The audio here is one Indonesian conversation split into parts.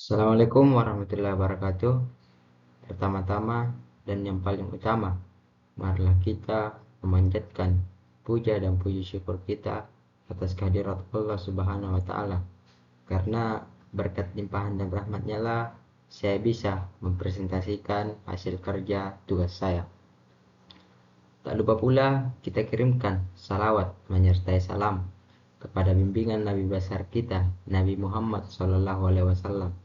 Assalamualaikum warahmatullahi wabarakatuh. Pertama-tama dan yang paling utama, marilah kita memanjatkan puja dan puji syukur kita atas kehadirat Allah Subhanahu wa taala. Karena berkat limpahan dan rahmatnya lah saya bisa mempresentasikan hasil kerja tugas saya. Tak lupa pula kita kirimkan salawat menyertai salam kepada bimbingan Nabi besar kita, Nabi Muhammad SAW.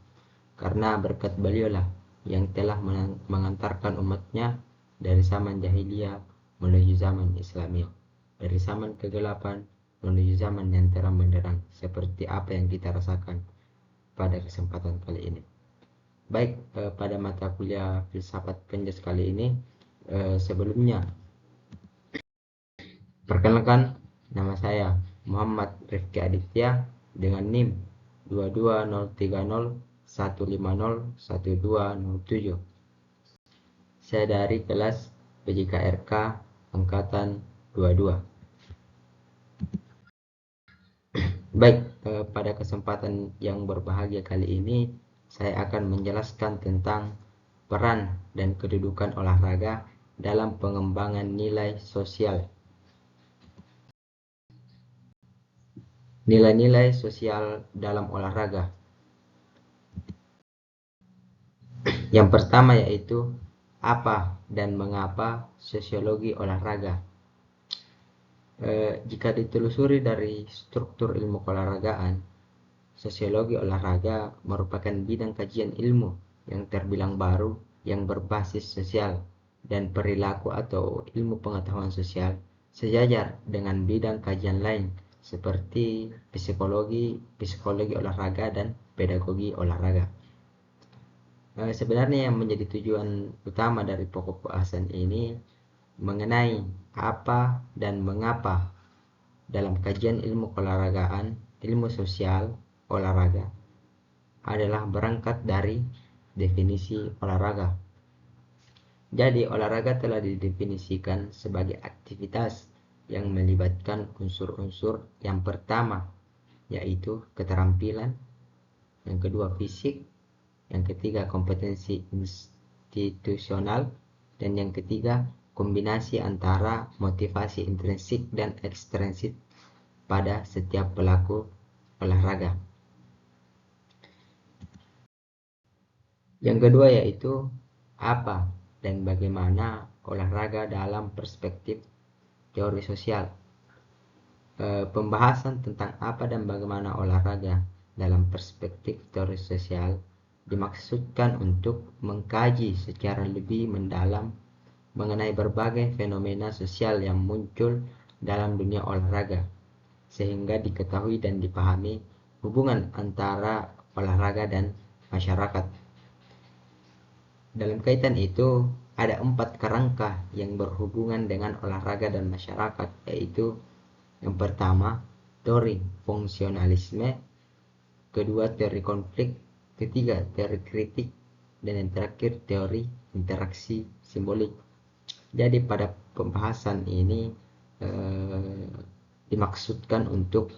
Karena berkat beliaulah yang telah mengantarkan umatnya dari zaman jahiliyah menuju zaman Islamiyah, dari zaman kegelapan menuju zaman yang terang benderang, seperti apa yang kita rasakan pada kesempatan kali ini. Baik, pada mata kuliah filsafat penjas kali ini, sebelumnya perkenalkan, nama saya Muhammad Rifki Aditya dengan NIM 2203015012007. Saya dari kelas PJKRK angkatan 22. Baik, pada kesempatan yang berbahagia kali ini saya akan menjelaskan tentang peran dan kedudukan olahraga dalam pengembangan nilai sosial. Nilai-nilai sosial dalam olahraga. Yang pertama yaitu apa dan mengapa sosiologi olahraga. Jika ditelusuri dari struktur ilmu keolahragaan, sosiologi olahraga merupakan bidang kajian ilmu yang terbilang baru yang berbasis sosial dan perilaku atau ilmu pengetahuan sosial, sejajar dengan bidang kajian lain seperti psikologi olahraga dan pedagogi olahraga. Sebenarnya yang menjadi tujuan utama dari pokok bahasan ini mengenai apa dan mengapa dalam kajian ilmu keolahragaan, ilmu sosial olahraga adalah berangkat dari definisi olahraga. Jadi olahraga telah didefinisikan sebagai aktivitas yang melibatkan unsur-unsur yang pertama yaitu keterampilan, yang kedua fisik, yang ketiga kompetensi institusional, dan yang ketiga kombinasi antara motivasi intrinsik dan ekstrinsik pada setiap pelaku olahraga. Yang kedua yaitu apa dan bagaimana olahraga dalam perspektif teori sosial. Pembahasan tentang apa dan bagaimana olahraga dalam perspektif teori sosial dimaksudkan untuk mengkaji secara lebih mendalam mengenai berbagai fenomena sosial yang muncul dalam dunia olahraga, sehingga diketahui dan dipahami hubungan antara olahraga dan masyarakat. Dalam kaitan itu, ada 4 kerangka yang berhubungan dengan olahraga dan masyarakat, yaitu yang pertama, teori fungsionalisme, kedua, teori konflik, ketiga, teori kritik, dan yang terakhir, teori interaksi simbolik. Jadi pada pembahasan ini dimaksudkan untuk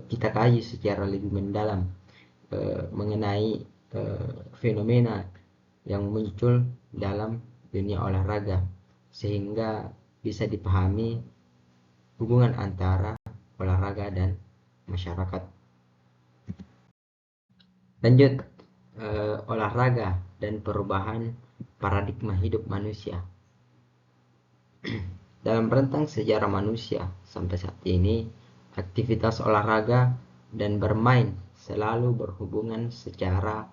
kita kaji secara lebih mendalam mengenai fenomena yang muncul dalam dunia olahraga, sehingga bisa dipahami hubungan antara olahraga dan masyarakat. Lanjut, olahraga dan perubahan paradigma hidup manusia. Dalam rentang sejarah manusia sampai saat ini, aktivitas olahraga dan bermain selalu berhubungan secara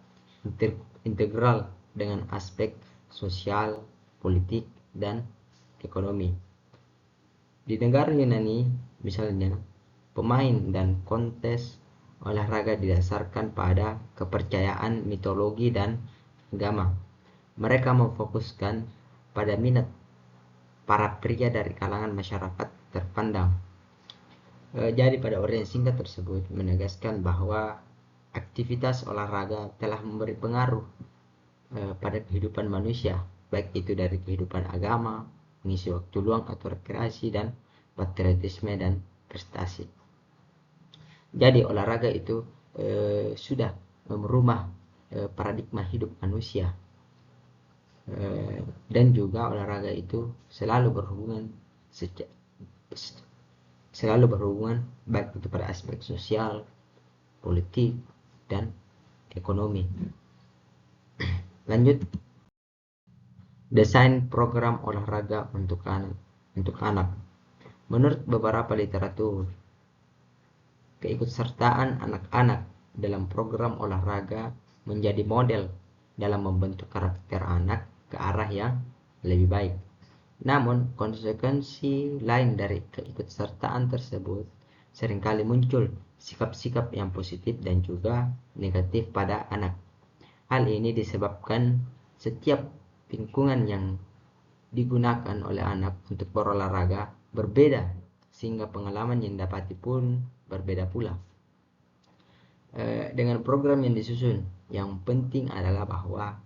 integral dengan aspek sosial, politik, dan ekonomi. Di negara Yunani, misalnya, pemain dan kontes olahraga didasarkan pada kepercayaan mitologi dan agama. Mereka memfokuskan pada minat para pria dari kalangan masyarakat terpandang. Jadi pada uraian singkat tersebut menegaskan bahwa aktivitas olahraga telah memberi pengaruh pada kehidupan manusia, baik itu dari kehidupan agama, mengisi waktu luang atau rekreasi, dan patriotisme dan prestasi. Jadi olahraga itu sudah merumah paradigma hidup manusia. Dan juga olahraga itu selalu berhubungan baik itu pada aspek sosial, politik, dan ekonomi. Lanjut, desain program olahraga untuk anak. Menurut beberapa literatur, keikutsertaan anak-anak dalam program olahraga menjadi model dalam membentuk karakter anak ke arah yang lebih baik. Namun, konsekuensi lain dari keikutsertaan tersebut seringkali muncul sikap-sikap yang positif dan juga negatif pada anak. Hal ini disebabkan setiap lingkungan yang digunakan oleh anak untuk berolahraga berbeda, sehingga pengalaman yang dapati pun berbeda pula. Dengan program yang disusun, yang penting adalah bahwa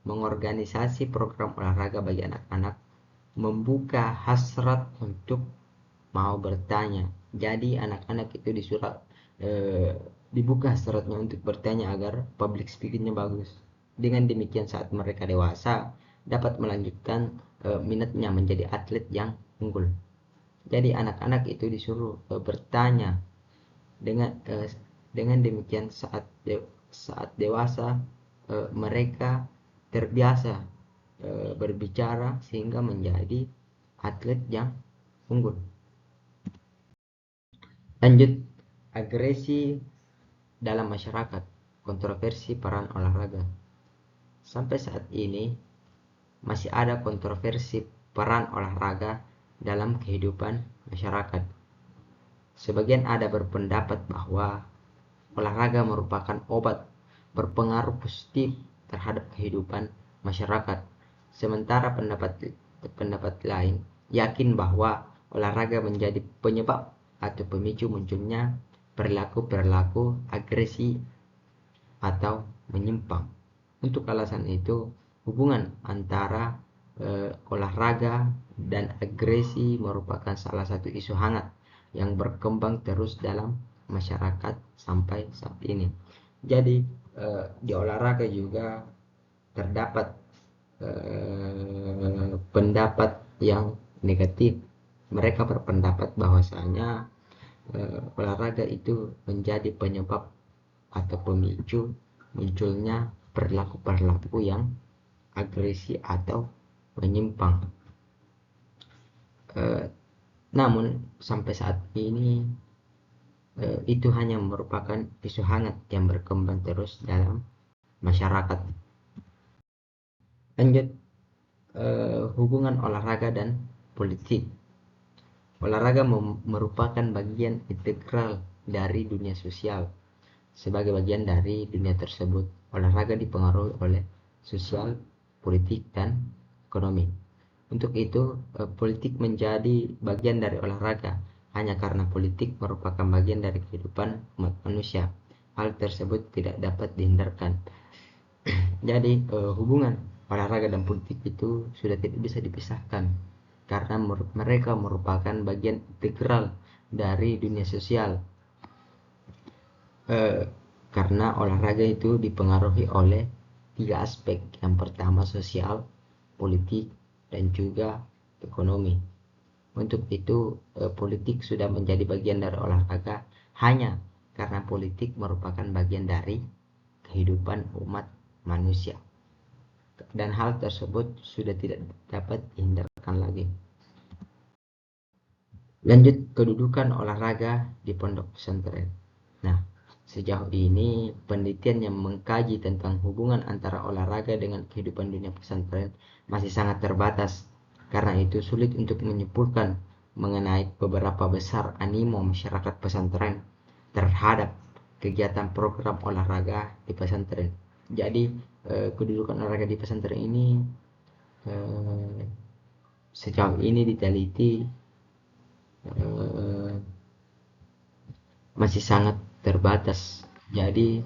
mengorganisasi program olahraga bagi anak-anak membuka hasrat untuk mau bertanya. Jadi anak-anak itu dibuka hasratnya untuk bertanya agar public speakingnya bagus. Dengan demikian saat mereka dewasa dapat melanjutkan minatnya menjadi atlet yang unggul. Jadi anak-anak itu disuruh bertanya. Dengan demikian saat dewasa mereka terbiasa berbicara sehingga menjadi atlet yang unggul. Lanjut, agresi dalam masyarakat, kontroversi peran olahraga. Sampai saat ini masih ada kontroversi peran olahraga dalam kehidupan masyarakat. Sebagian ada berpendapat bahwa olahraga merupakan obat berpengaruh positif terhadap kehidupan masyarakat. Sementara pendapat lain yakin bahwa olahraga menjadi penyebab atau pemicu munculnya perilaku agresi atau menyimpang. Untuk alasan itu, hubungan antara olahraga dan agresi merupakan salah satu isu hangat yang berkembang terus dalam masyarakat sampai saat ini. Jadi di olahraga juga terdapat pendapat yang negatif. Mereka berpendapat bahwasanya olahraga itu menjadi penyebab atau pemicu munculnya perilaku-perilaku yang agresi atau menyimpang. Namun sampai saat ini itu hanya merupakan isu hangat yang berkembang terus dalam masyarakat. Lanjut, hubungan olahraga dan politik. Olahraga merupakan bagian integral dari dunia sosial. Sebagai bagian dari dunia tersebut, olahraga dipengaruhi oleh sosial, politik, dan ekonomi. Untuk itu, politik menjadi bagian dari olahraga hanya karena politik merupakan bagian dari kehidupan umat manusia. Hal tersebut tidak dapat dihindarkan. Jadi, hubungan olahraga dan politik itu sudah tidak bisa dipisahkan karena mereka merupakan bagian integral dari dunia sosial. Karena olahraga itu dipengaruhi oleh 3 aspek. Yang pertama sosial, politik, dan juga ekonomi. Untuk itu politik sudah menjadi bagian dari olahraga hanya karena politik merupakan bagian dari kehidupan umat manusia. Dan hal tersebut sudah tidak dapat dihindarkan lagi. Lanjut, kedudukan olahraga di pondok pesantren. Nah, sejauh ini penelitian yang mengkaji tentang hubungan antara olahraga dengan kehidupan dunia pesantren masih sangat terbatas. Karena itu sulit untuk menyimpulkan mengenai beberapa besar animo masyarakat pesantren terhadap kegiatan program olahraga di pesantren. Jadi kedudukan olahraga di pesantren ini sejauh ini diteliti masih sangat terbatas, jadi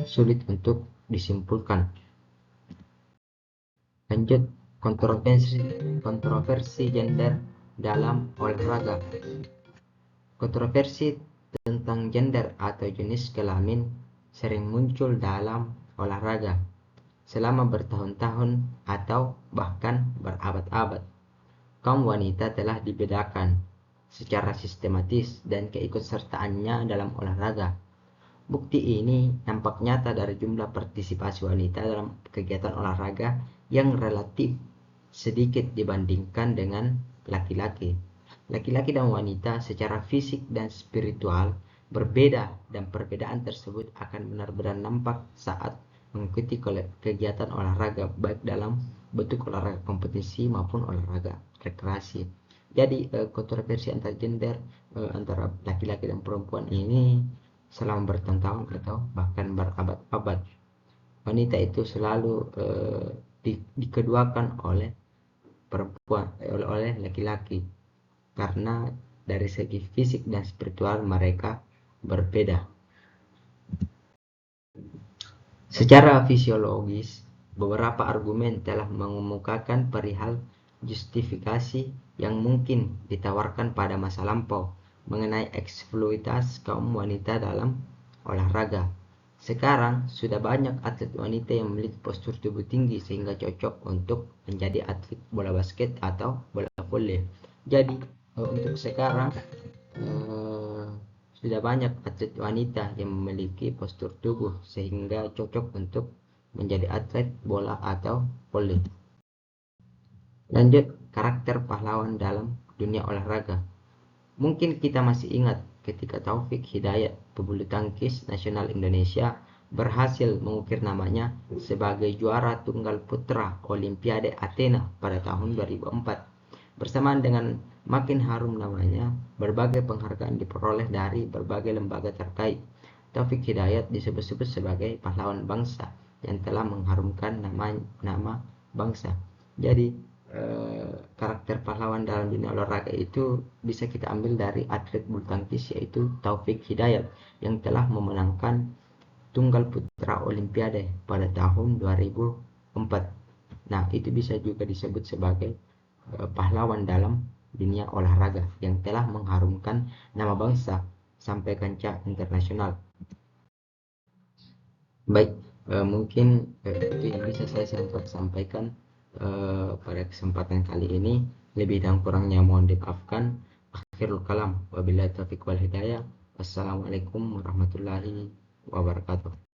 sulit untuk disimpulkan. Lanjut, kontroversi gender dalam olahraga. Kontroversi tentang gender atau jenis kelamin sering muncul dalam olahraga selama bertahun-tahun atau bahkan berabad-abad. Kaum wanita telah dibedakan secara sistematis dan keikutsertaannya dalam olahraga. Bukti ini nampak nyata dari jumlah partisipasi wanita dalam kegiatan olahraga yang relatif sedikit dibandingkan dengan laki-laki. Laki-laki dan wanita secara fisik dan spiritual berbeda, dan perbedaan tersebut akan benar-benar nampak saat mengikuti kegiatan olahraga, baik dalam bentuk olahraga kompetisi maupun olahraga rekreasi. Jadi kontroversi antar gender, antara laki-laki dan perempuan ini selama bertahun-tahun atau bahkan berabad-abad, wanita itu selalu dikeduakan oleh perempuan, oleh laki-laki, karena dari segi fisik dan spiritual mereka berbeda. Secara fisiologis, beberapa argumen telah mengemukakan perihal justifikasi yang mungkin ditawarkan pada masa lampau mengenai eksploitasi kaum wanita dalam olahraga. Sekarang sudah banyak atlet wanita yang memiliki postur tubuh tinggi sehingga cocok untuk menjadi atlet bola basket atau bola voli. Jadi untuk sekarang sudah banyak atlet wanita yang memiliki postur tubuh sehingga cocok untuk menjadi atlet bola atau voli. Lanjut, karakter pahlawan dalam dunia olahraga. Mungkin kita masih ingat ketika Taufik Hidayat, pebulu tangkis nasional Indonesia, berhasil mengukir namanya sebagai juara tunggal putra Olimpiade Athena pada tahun 2004. Bersamaan dengan makin harum namanya, berbagai penghargaan diperoleh dari berbagai lembaga terkait. Taufik Hidayat disebut-sebut sebagai pahlawan bangsa yang telah mengharumkan nama bangsa. Jadi karakter pahlawan dalam dunia olahraga itu bisa kita ambil dari atlet bulu tangkis, yaitu Taufik Hidayat yang telah memenangkan tunggal putra Olimpiade pada tahun 2004. Nah, itu bisa juga disebut sebagai pahlawan dalam dunia olahraga yang telah mengharumkan nama bangsa sampai kancah internasional. Baik, mungkin itu yang bisa saya sampaikan pada kesempatan kali ini. Lebih dan kurangnya mohon dimaafkan. Akhirul kalam, wabillahi taufiq wal hidayah. Wassalamualaikum warahmatullahi wabarakatuh.